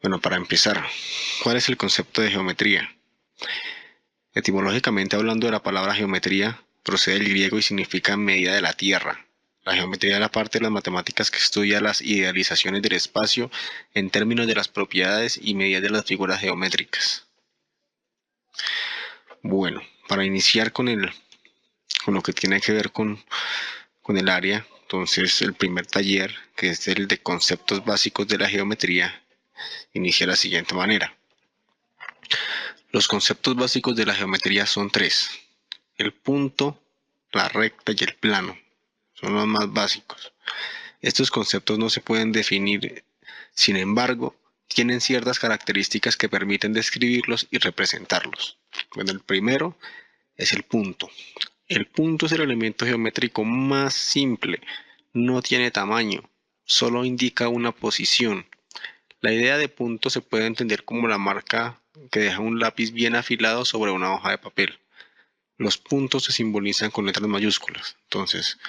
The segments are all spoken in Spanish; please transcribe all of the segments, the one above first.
Bueno, para empezar, ¿cuál es el concepto de geometría? Etimológicamente hablando, de la palabra geometría procede del griego y significa medida de la tierra. La geometría es la parte de las matemáticas que estudia las idealizaciones del espacio en términos de las propiedades y medidas de las figuras geométricas. Bueno, para iniciar con lo que tiene que ver con el área, entonces el primer taller, que es el de conceptos básicos de la geometría, inicia de la siguiente manera. Los conceptos básicos de la geometría son tres: el punto, la recta y el plano. Son los más básicos. Estos conceptos no se pueden definir, sin embargo, tienen ciertas características que permiten describirlos y representarlos. Bueno, el primero es el punto. El punto es el elemento geométrico más simple. No tiene tamaño, solo indica una posición. La idea de punto se puede entender como la marca que deja un lápiz bien afilado sobre una hoja de papel. Los puntos se simbolizan con letras mayúsculas. Entonces,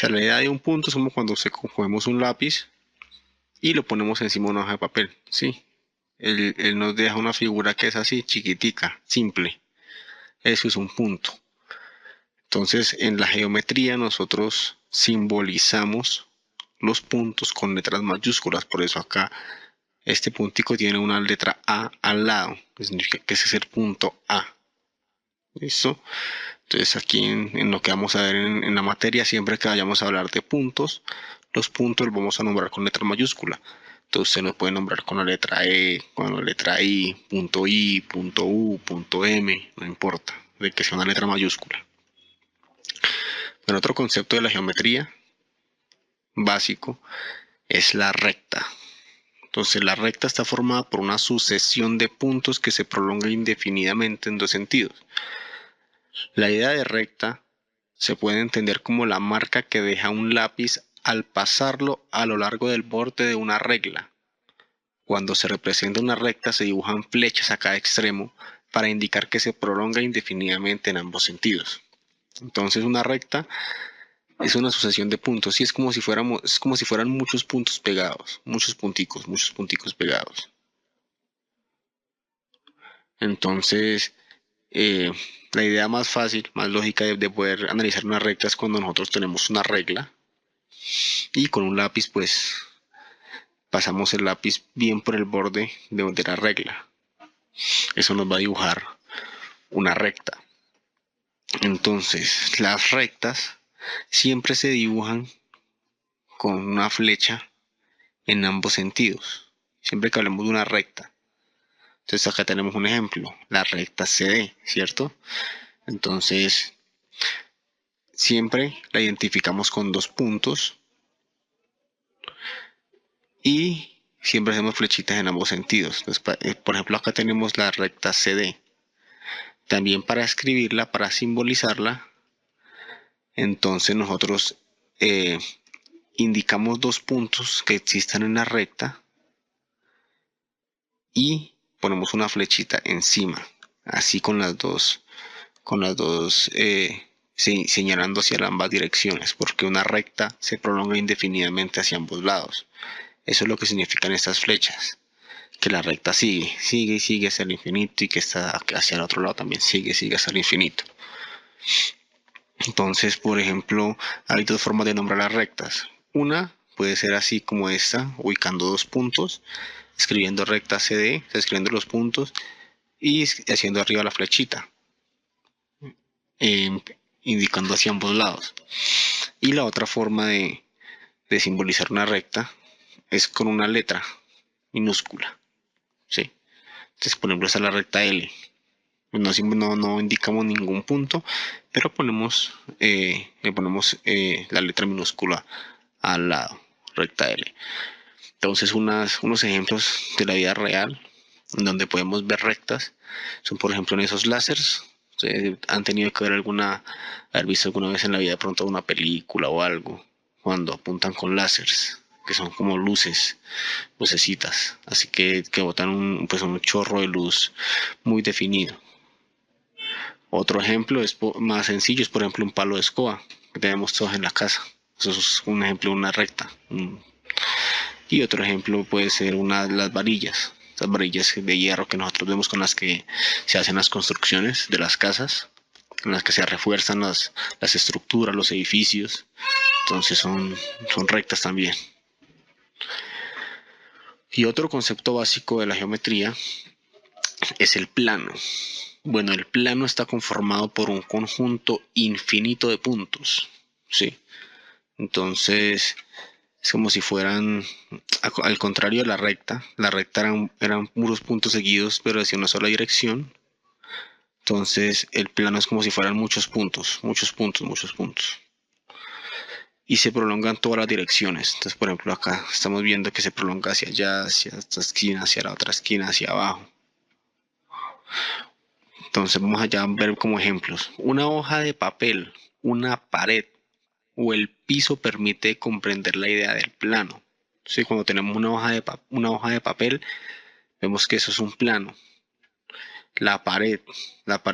la idea de un punto es como cuando cogemos un lápiz y lo ponemos encima de una hoja de papel. ¿Sí? Él nos deja una figura que es así, chiquitica, simple. Eso es un punto. Entonces, en la geometría nosotros simbolizamos los puntos con letras mayúsculas. Por eso acá este puntico tiene una letra A al lado, que significa que ese es el punto A. ¿Listo? Entonces aquí en lo que vamos a ver en la materia, siempre que vayamos a hablar de puntos, los puntos los vamos a nombrar con letra mayúscula. Entonces usted los puede nombrar con la letra E, con la letra I, punto U, punto M, no importa, de que sea una letra mayúscula. El otro concepto de la geometría básico es la recta. Entonces la recta está formada por una sucesión de puntos que se prolonga indefinidamente en dos sentidos. La idea de recta se puede entender como la marca que deja un lápiz al pasarlo a lo largo del borde de una regla. Cuando se representa una recta se dibujan flechas a cada extremo para indicar que se prolonga indefinidamente en ambos sentidos. Entonces una recta es una sucesión de puntos y es como si fueran muchos puntos pegados, muchos punticos pegados. Entonces, la idea más fácil, más lógica de poder analizar una recta es cuando nosotros tenemos una regla y con un lápiz pues pasamos el lápiz bien por el borde de la regla. Eso nos va a dibujar una recta. Entonces, las rectas siempre se dibujan con una flecha en ambos sentidos. Siempre que hablemos de una recta. Entonces acá tenemos un ejemplo, la recta CD, ¿cierto? Entonces, siempre la identificamos con dos puntos y siempre hacemos flechitas en ambos sentidos. Entonces, por ejemplo, acá tenemos la recta CD. También para escribirla, para simbolizarla, entonces nosotros indicamos dos puntos que existan en la recta y ponemos una flechita encima, así con las dos señalando hacia ambas direcciones, porque una recta se prolonga indefinidamente hacia ambos lados. Eso es lo que significan estas flechas, que la recta sigue y sigue hacia el infinito y que está hacia el otro lado también sigue hasta el infinito. Entonces, por ejemplo, hay dos formas de nombrar las rectas. Una puede ser así como esta, ubicando dos puntos, escribiendo recta CD, escribiendo los puntos y haciendo arriba la flechita, indicando hacia ambos lados. Y la otra forma de simbolizar una recta es con una letra minúscula, ¿sí? Entonces, por ejemplo, esta es la recta L. No indicamos ningún punto, pero le ponemos la letra minúscula al lado, recta L. Entonces, unos ejemplos de la vida real donde podemos ver rectas son, por ejemplo, en esos láseres. Ustedes han tenido que haber visto alguna vez en la vida de pronto una película o algo, cuando apuntan con láseres, que son como lucecitas, así que botan un chorro de luz muy definido. Otro ejemplo más sencillo, es por ejemplo un palo de escoba que tenemos todos en la casa. Eso es un ejemplo de una recta. Y otro ejemplo puede ser las varillas. esas varillas de hierro que nosotros vemos con las que se hacen las construcciones de las casas, con las que se refuerzan las estructuras, los edificios. Entonces son rectas también. Y otro concepto básico de la geometría es el plano. Bueno, el plano está conformado por un conjunto infinito de puntos, ¿sí? Entonces, es como si fueran, al contrario de la recta eran puros puntos seguidos, pero hacia una sola dirección. Entonces, el plano es como si fueran muchos puntos. Y se prolongan todas las direcciones. Entonces, por ejemplo, acá estamos viendo que se prolonga hacia allá, hacia esta esquina, hacia la otra esquina, hacia abajo. Entonces vamos allá a ver como ejemplos. Una hoja de papel, una pared o el piso permite comprender la idea del plano. ¿Sí? Cuando tenemos una hoja de papel, vemos que eso es un plano. La pared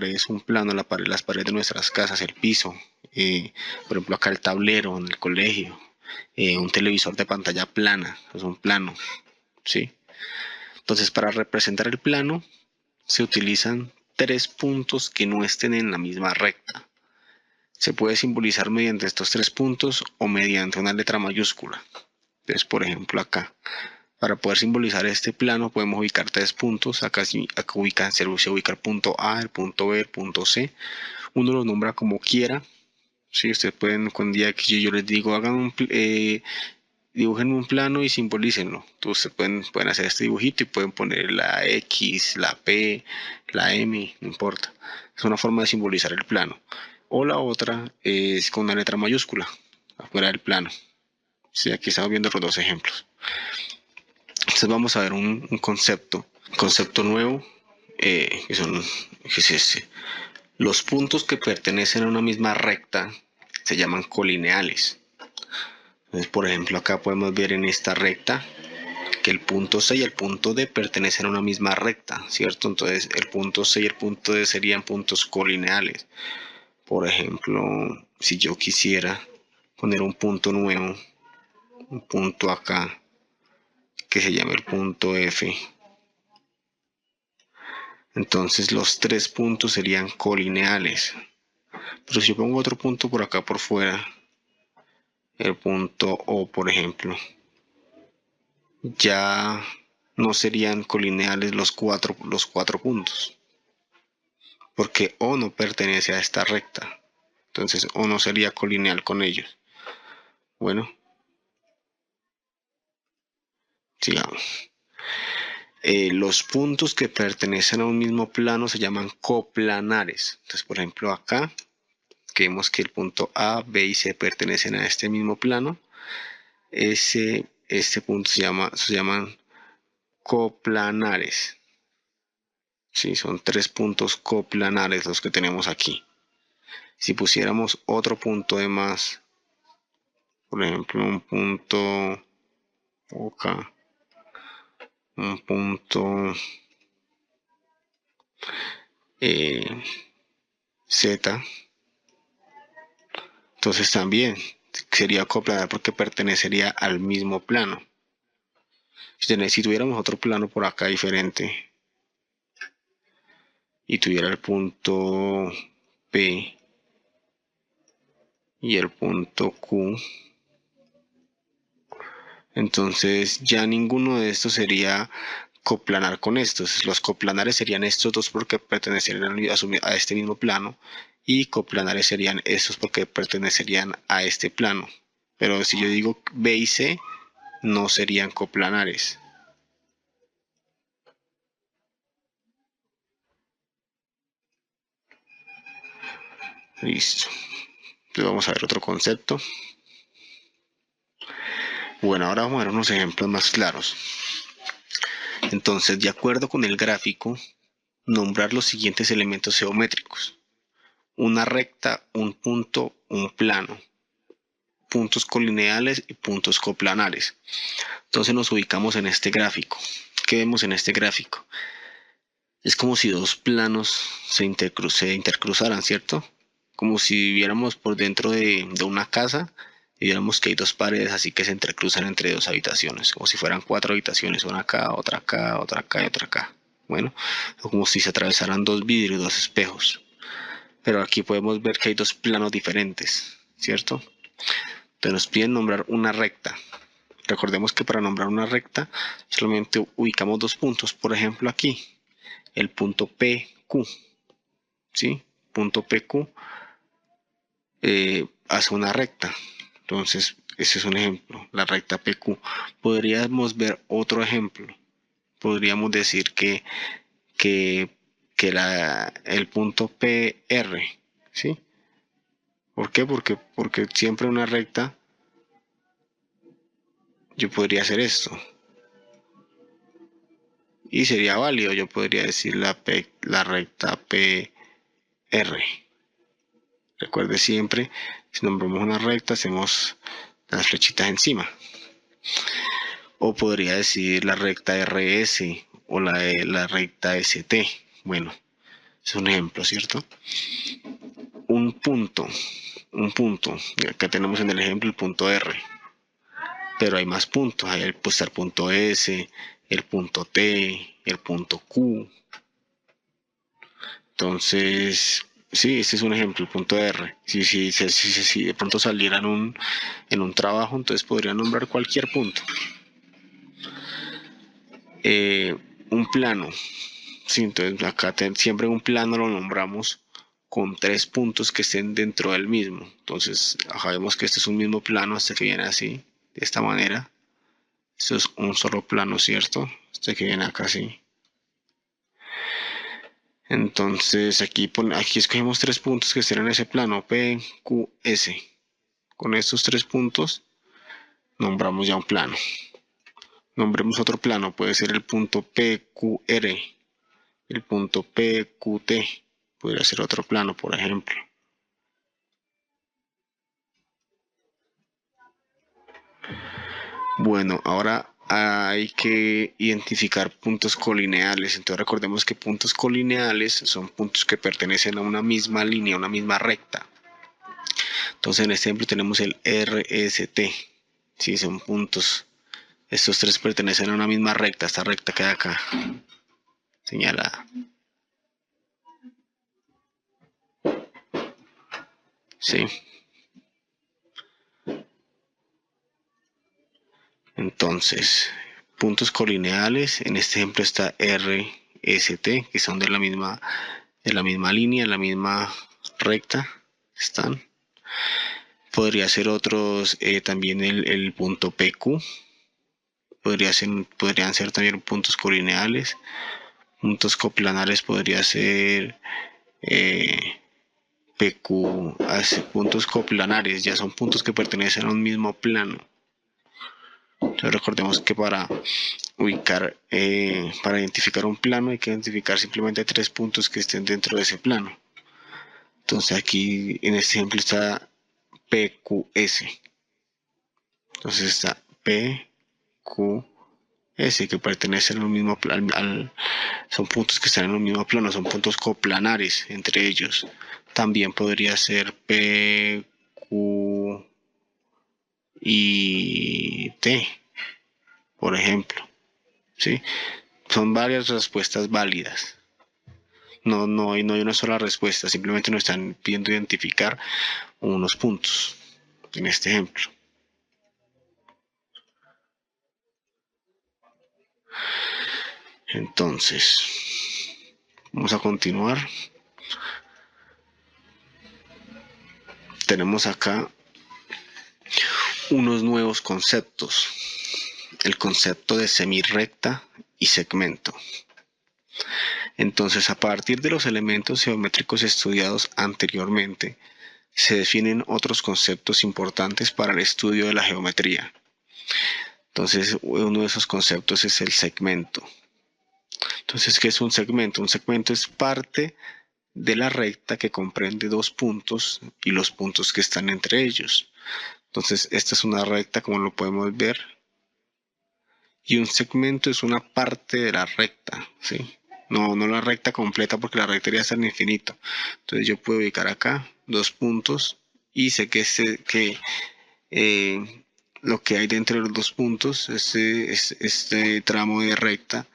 es un plano, las paredes de nuestras casas, el piso. Por ejemplo, acá el tablero en el colegio. Un televisor de pantalla plana, es un plano. ¿Sí? Entonces, para representar el plano, se utilizan 3 puntos que no estén en la misma recta. Se puede simbolizar mediante estos 3 puntos o mediante una letra mayúscula. Entonces, por ejemplo, acá, para poder simbolizar este plano, podemos ubicar 3 puntos. Acá se ubica el punto A, el punto B, el punto C. Uno lo nombra como quiera. ¿Sí? Ustedes pueden, con día que yo les digo, dibujen un plano y simbolícenlo. Entonces pueden hacer este dibujito y pueden poner la X, la P, la M, no importa. Es una forma de simbolizar el plano. O la otra es con una letra mayúscula, afuera del plano. Sí, aquí estamos viendo los 2 ejemplos. Entonces vamos a ver un concepto nuevo, que es este. Los puntos que pertenecen a una misma recta se llaman colineales. Entonces, por ejemplo, acá podemos ver en esta recta que el punto C y el punto D pertenecen a una misma recta, ¿cierto? Entonces, el punto C y el punto D serían puntos colineales. Por ejemplo, si yo quisiera poner un punto nuevo, un punto acá, que se llama el punto F, entonces los 3 puntos serían colineales. Pero si yo pongo otro punto por acá por fuera, el punto O, por ejemplo, ya no serían colineales los cuatro puntos, porque O no pertenece a esta recta, entonces O no sería colineal con ellos. Bueno, sigamos. Los puntos que pertenecen a un mismo plano se llaman coplanares. Entonces, por ejemplo, acá que vemos que el punto A, B y C pertenecen a este mismo plano. Este punto se llaman coplanares. Sí, son 3 puntos coplanares los que tenemos aquí. Si pusiéramos otro punto de más, por ejemplo, un punto acá, un punto Z, entonces también sería coplanar porque pertenecería al mismo plano. Si tuviéramos otro plano por acá diferente y tuviera el punto P y el punto Q, entonces ya ninguno de estos sería coplanar con estos. Los coplanares serían estos dos porque pertenecerían a este mismo plano, y coplanares serían estos porque pertenecerían a este plano. Pero si yo digo B y C, no serían coplanares. Listo. Entonces vamos a ver otro concepto. Bueno, ahora vamos a ver unos ejemplos más claros. Entonces, de acuerdo con el gráfico, nombrar los siguientes elementos geométricos: una recta, un punto, un plano, puntos colineales y puntos coplanares. Entonces nos ubicamos en este gráfico. ¿Qué vemos en este gráfico? Es como si 2 planos se intercruzaran, ¿cierto? Como si viviéramos por dentro de una casa y digamos que hay dos paredes así que se entrecruzan entre dos habitaciones, como si fueran cuatro habitaciones, una acá, otra acá, otra acá y otra acá. Bueno, o como si se atravesaran dos vidrios, dos espejos. Pero aquí podemos ver que hay dos planos diferentes, ¿cierto? Entonces nos piden nombrar una recta. Recordemos que para nombrar una recta solamente ubicamos dos puntos. Por ejemplo aquí, el punto PQ, ¿sí? Punto PQ hace una recta. Entonces, ese es un ejemplo, la recta PQ. Podríamos ver otro ejemplo. Podríamos decir que, el punto PR, ¿sí? ¿Por qué? Porque siempre una recta, yo podría hacer esto. Y sería válido, yo podría decir la recta PR. Recuerde siempre, si nombramos una recta, hacemos las flechitas encima. O podría decir la recta RS o la recta ST. Bueno, es un ejemplo, ¿cierto? Un punto. Acá tenemos en el ejemplo el punto R. Pero hay más puntos. Ahí puede estar el punto S, el punto T, el punto Q. Entonces, sí, este es un ejemplo, el punto R. Si de pronto saliera en un trabajo, entonces podría nombrar cualquier punto. Un plano. Sí, entonces acá siempre un plano lo nombramos con tres puntos que estén dentro del mismo. Entonces, vemos que este es un mismo plano hasta que viene así, de esta manera. Esto es un solo plano, ¿cierto? Este que viene acá así. Entonces aquí escogemos tres puntos que estén en ese plano, P, Q, S. Con estos tres puntos nombramos ya un plano. Nombremos otro plano, puede ser el punto PQR, el punto PQT. Podría ser otro plano, por ejemplo. Bueno, ahora hay que identificar puntos colineales. Entonces recordemos que puntos colineales son puntos que pertenecen a una misma línea, a una misma recta. Entonces en este ejemplo tenemos el RST. Sí, son puntos. Estos tres pertenecen a una misma recta. Esta recta queda acá, señalada. Sí. Entonces, puntos colineales. En este ejemplo está RST, que son de la misma línea, la misma recta. Están. Podría ser otros también el punto PQ. Podrían ser también puntos colineales. Puntos coplanares podría ser PQ. Puntos coplanares ya son puntos que pertenecen a un mismo plano. Entonces recordemos que para identificar un plano hay que identificar simplemente tres puntos que estén dentro de ese plano. Entonces aquí en este ejemplo está PQS. Entonces está PQS que pertenecen al mismo plano, son puntos que están en el mismo plano, son puntos coplanares entre ellos. También podría ser PQ y T, por ejemplo. ¿Sí? Son varias respuestas válidas. No hay una sola respuesta, simplemente nos están pidiendo identificar unos puntos en este ejemplo. Entonces, vamos a continuar. Tenemos acá unos nuevos conceptos. El concepto de semirrecta y segmento. Entonces, a partir de los elementos geométricos estudiados anteriormente, se definen otros conceptos importantes para el estudio de la geometría. Entonces, uno de esos conceptos es el segmento. Entonces, ¿qué es un segmento? Un segmento es parte de la recta que comprende dos puntos y los puntos que están entre ellos. Entonces, esta es una recta, como lo podemos ver. Y un segmento es una parte de la recta, ¿sí? No la recta completa, porque la recta iría hasta el infinito. Entonces yo puedo ubicar acá dos puntos y sé que lo que hay dentro de los dos puntos, este tramo de recta,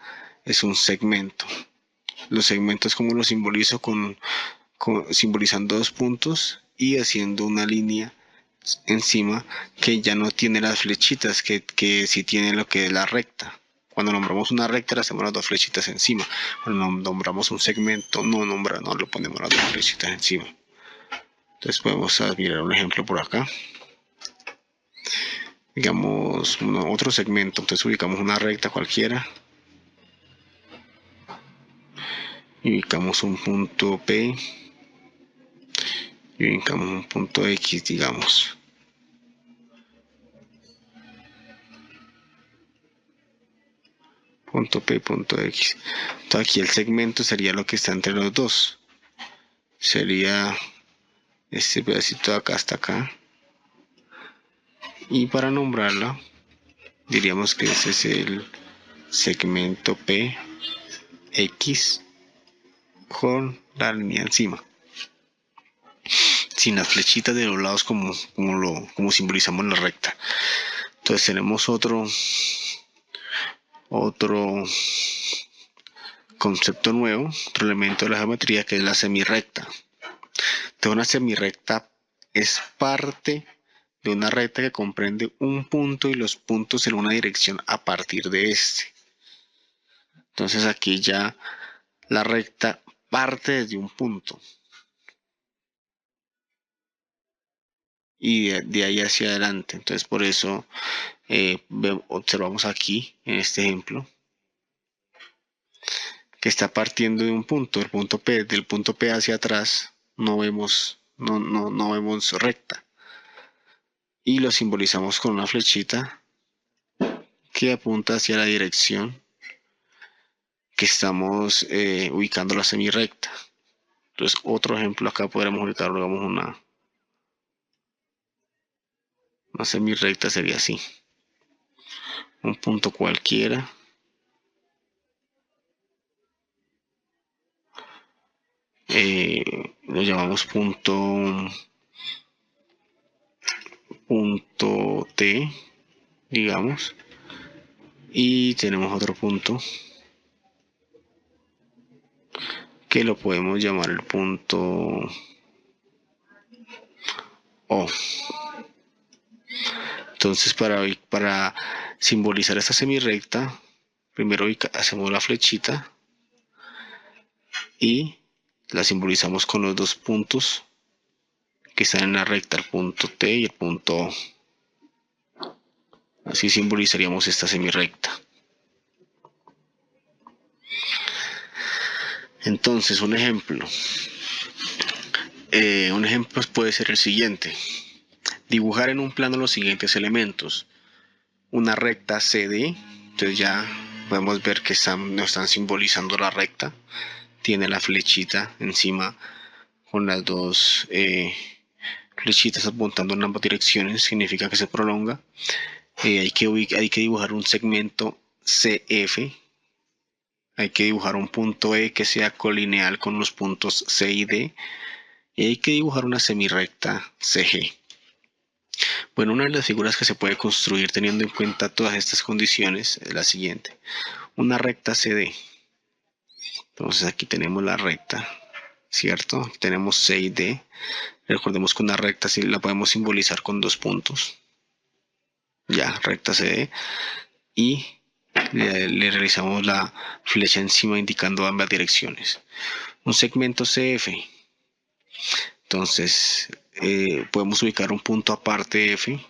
es un segmento. Los segmentos, como los simbolizo, simbolizando dos puntos y haciendo una línea encima que ya no tiene las flechitas, que sí tiene lo que es la recta. Cuando nombramos una recta, le hacemos las dos flechitas encima. Cuando nombramos un segmento, no le ponemos las dos flechitas encima. Entonces podemos mirar un ejemplo por acá. Digamos otro segmento, entonces ubicamos una recta cualquiera y ubicamos un punto P y ubicamos un punto X, digamos. Punto P, punto X. Entonces aquí el segmento sería lo que está entre los dos. Sería este pedacito de acá hasta acá. Y para nombrarla, diríamos que ese es el segmento PX con la línea encima. Sin las flechitas de los lados como simbolizamos la recta. Entonces tenemos otro concepto nuevo, otro elemento de la geometría, que es la semirrecta. Entonces una semirrecta es parte de una recta que comprende un punto y los puntos en una dirección a partir de este. Entonces aquí ya la recta parte desde un punto y de ahí hacia adelante. Entonces por eso observamos aquí en este ejemplo que está partiendo de un punto, el punto P. Del punto P hacia atrás no vemos recta, y lo simbolizamos con una flechita que apunta hacia la dirección que estamos ubicando la semirrecta. Entonces otro ejemplo, acá podremos ubicar, digamos, una semirrecta sería así, un punto cualquiera, lo llamamos punto T, digamos, y tenemos otro punto que lo podemos llamar el punto O. Entonces para simbolizar esta semirrecta, primero hacemos la flechita y la simbolizamos con los dos puntos que están en la recta, el punto T y el punto O. Así simbolizaríamos esta semirrecta. Entonces un ejemplo puede ser el siguiente: dibujar en un plano los siguientes elementos. Una recta CD, entonces ya podemos ver que nos están simbolizando la recta. Tiene la flechita encima con las dos flechitas apuntando en ambas direcciones, significa que se prolonga. Hay que dibujar un segmento CF. Hay que dibujar un punto E que sea colineal con los puntos C y D. Y hay que dibujar una semirrecta CG. Bueno, una de las figuras que se puede construir teniendo en cuenta todas estas condiciones es la siguiente: una recta CD. Entonces aquí tenemos la recta, ¿cierto? Aquí tenemos C y D. Recordemos que una recta la podemos simbolizar con dos puntos. Ya, recta CD. Y le realizamos la flecha encima indicando ambas direcciones. Un segmento CF. Entonces podemos ubicar un punto aparte F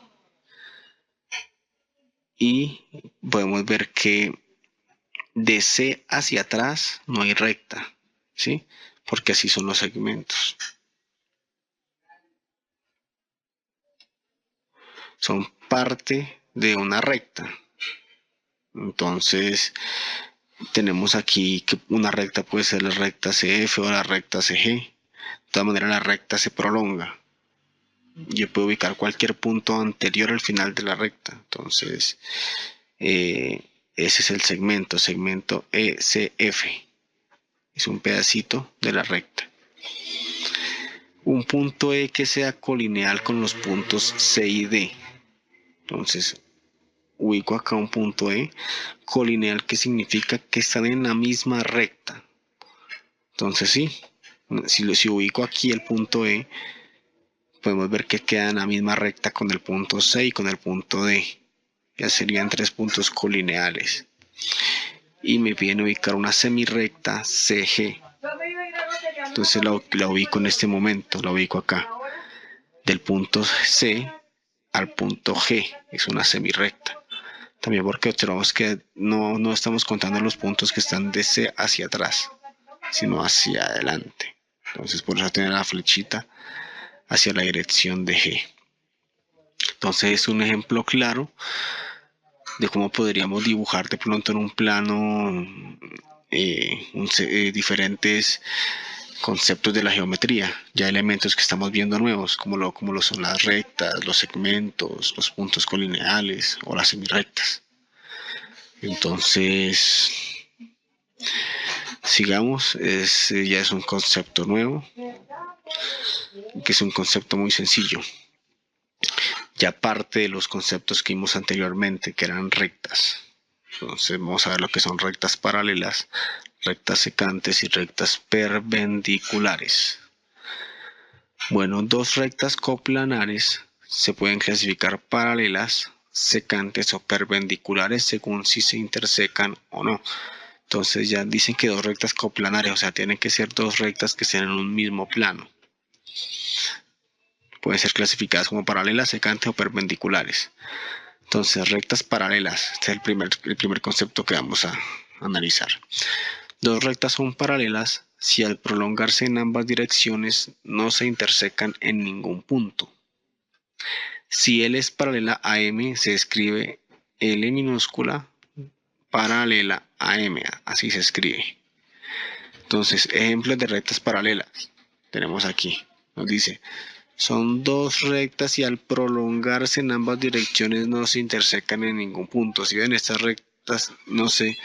y podemos ver que de C hacia atrás no hay recta, ¿sí? Porque así son los segmentos. Son parte de una recta. Entonces tenemos aquí que una recta puede ser la recta CF o la recta CG. De todas maneras la recta se prolonga. Yo puedo ubicar cualquier punto anterior al final de la recta. Entonces ese es el segmento ECF. Es un pedacito de la recta. Un punto E que sea colineal con los puntos C y D. Entonces ubico acá un punto E, colineal, que significa que están en la misma recta. Entonces sí, si ubico aquí el punto E, podemos ver que queda en la misma recta con el punto C y con el punto D. Ya serían 3 puntos colineales. Y me piden ubicar una semirrecta CG. Entonces la ubico en este momento, la ubico acá. Del punto C al punto G, es una semirrecta. También porque observamos que no estamos contando los puntos que están de C hacia atrás, sino hacia adelante. Entonces por eso tener la flechita hacia la dirección de G. Entonces es un ejemplo claro de cómo podríamos dibujar de pronto en un plano diferentes conceptos de la geometría, ya elementos que estamos viendo nuevos, como lo son las rectas, los segmentos, los puntos colineales o las semirrectas. Entonces, sigamos, ya es un concepto nuevo, que es un concepto muy sencillo. Ya parte de los conceptos que vimos anteriormente, que eran rectas. Entonces vamos a ver lo que son rectas paralelas, rectas secantes y rectas perpendiculares. Bueno, dos rectas coplanares se pueden clasificar paralelas, secantes o perpendiculares según si se intersecan o no. Entonces ya dicen que dos rectas coplanares, o sea, tienen que ser dos rectas que estén en un mismo plano. Pueden ser clasificadas como paralelas, secantes o perpendiculares. Entonces, rectas paralelas, este es el primer concepto que vamos a analizar. Dos rectas son paralelas si al prolongarse en ambas direcciones no se intersecan en ningún punto. Si L es paralela a M, se escribe L minúscula paralela a M, así se escribe. Entonces, ejemplos de rectas paralelas tenemos aquí. Nos dice, son dos rectas y al prolongarse en ambas direcciones no se intersecan en ningún punto. Si ven, estas rectas no se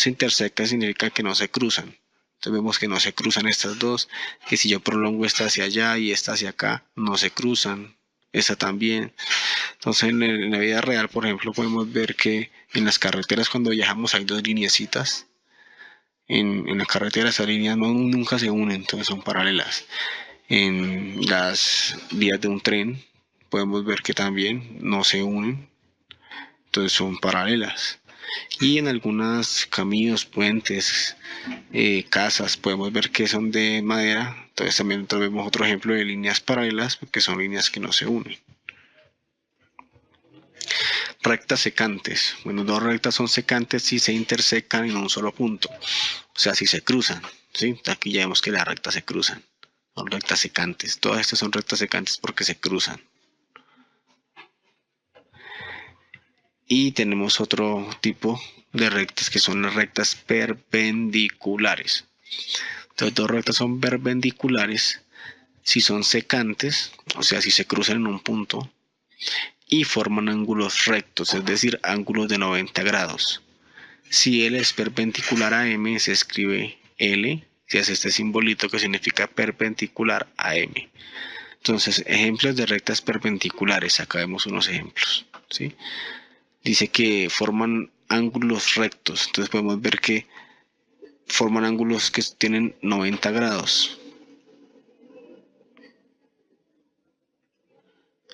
intersecan, significa que no se cruzan. Entonces vemos que no se cruzan estas dos, que si yo prolongo esta hacia allá y esta hacia acá, no se cruzan. Esta también. Entonces en la vida real, por ejemplo, podemos ver que en las carreteras cuando viajamos hay dos lineecitas. En la carretera esas líneas nunca se unen, entonces son paralelas. En las vías de un tren podemos ver que también no se unen, entonces son paralelas. Y en algunos caminos, puentes, casas, podemos ver que son de madera, entonces también vemos otro ejemplo de líneas paralelas, porque son líneas que no se unen. Rectas secantes. Bueno, dos rectas son secantes si se intersecan en un solo punto, o sea, si se cruzan, ¿sí? Aquí ya vemos que las rectas se cruzan. Son rectas secantes. Todas estas son rectas secantes porque se cruzan. Y tenemos otro tipo de rectas que son las rectas perpendiculares. Entonces, dos rectas son perpendiculares si son secantes, o sea, si se cruzan en un punto, y forman ángulos rectos, es decir, ángulos de 90 grados. Si L es perpendicular a M, se escribe L, se hace este simbolito que significa perpendicular a M. Entonces, ejemplos de rectas perpendiculares, acá vemos unos ejemplos, ¿sí? Dice que forman ángulos rectos, entonces podemos ver que forman ángulos que tienen 90 grados.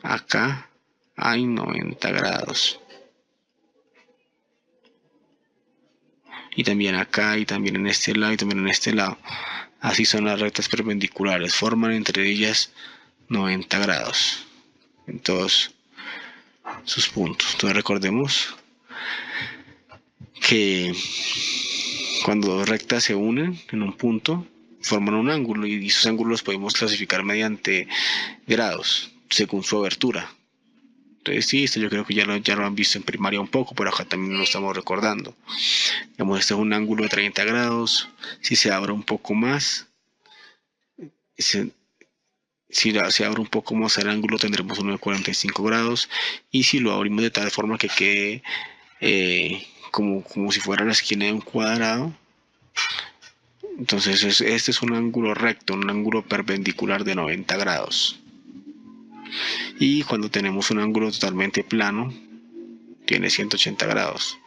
Acá hay 90 grados. Y también acá, y también en este lado, y también en este lado. Así son las rectas perpendiculares, forman entre ellas 90 grados en todos sus puntos. Entonces recordemos que cuando dos rectas se unen en un punto, forman un ángulo, y esos ángulos los podemos clasificar mediante grados, según su abertura. Entonces sí, esto yo creo que ya lo han visto en primaria un poco, pero acá también lo estamos recordando. Digamos, este es un ángulo de 30 grados, si se abre un poco más, si se abre un poco más el ángulo tendremos uno de 45 grados, y si lo abrimos de tal forma que quede como si fuera la esquina de un cuadrado, entonces este es un ángulo recto, un ángulo perpendicular de 90 grados. Y cuando tenemos un ángulo totalmente plano, tiene 180 grados.